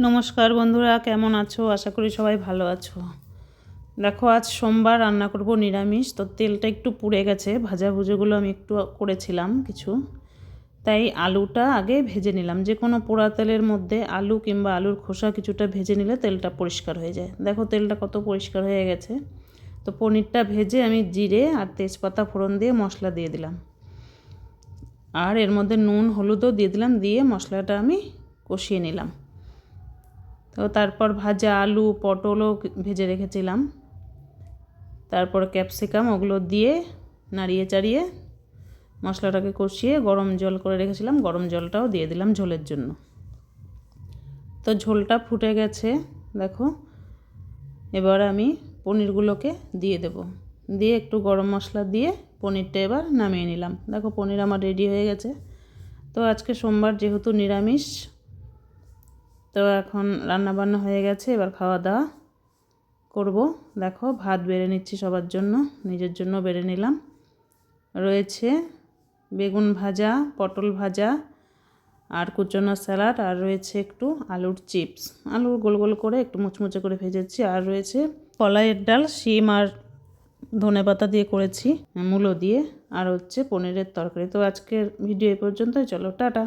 নমস্কার বন্ধুরা, কেমন আছো? আশা করি সবাই ভালো আছো। দেখো, আজ সোমবার রান্না করব নিরামিষ। তো তেলটা একটু পুড়ে গেছে, ভাজাভুজিগুলো আমি একটু করেছিলাম কিছু, তাই আলুটা আগে ভেজে নিলাম। যে কোনো পোড়া তেলের মধ্যে আলু কিংবা আলুর খোসা কিছুটা ভেজে নিলে তেলটা পরিষ্কার হয়ে যায়। দেখো তেলটা কত পরিষ্কার হয়ে গেছে। তো পনিরটা ভেজে আমি জিরে আর তেজপাতা ফোড়ন দিয়ে মশলা দিয়ে দিলাম, আর এর মধ্যে নুন হলুদও দিয়ে দিলাম, দিয়ে মশলাটা আমি কষিয়ে নিলাম। তো তারপর ভাজা আলু পটলও ভেজে রেখেছিলাম, তারপর ক্যাপসিকাম, ওগুলো দিয়ে নাড়িয়ে চাড়িয়ে মশলাটাকে কষিয়ে গরম জল করে রেখেছিলাম, গরম জলটাও দিয়ে দিলাম ঝোলের জন্য। তো ঝোলটা ফুটে গেছে দেখো। এবার আমি পনিরগুলোকে দিয়ে দেব, দিয়ে একটু গরম মশলা দিয়ে পনিরটা এবার নামিয়ে নিলাম। দেখো পনির আমার রেডি হয়ে গেছে। তো আজকে সোমবার যেহেতু নিরামিষ, তো এখন রান্নাবান্না হয়ে গেছে, এবার খাওয়া দাওয়া করব। দেখো ভাত বেড়ে নিচ্ছি সবার জন্য, নিজের জন্য বেড়ে নিলাম। রয়েছে বেগুন ভাজা, পটল ভাজা, আর কুচনো স্যালাড, আর রয়েছে একটু আলুর চিপস, আলু গোল গোল করে একটু মুচমুচে করে ভেজেছি, আর রয়েছে কলাইয়ের ডাল, শিম আর ধনেপাতা দিয়ে করেছি, মূলো দিয়ে, আর হচ্ছে পনিরের তরকারি। তো আজকের ভিডিও এই পর্যন্তই, চলো টাটা।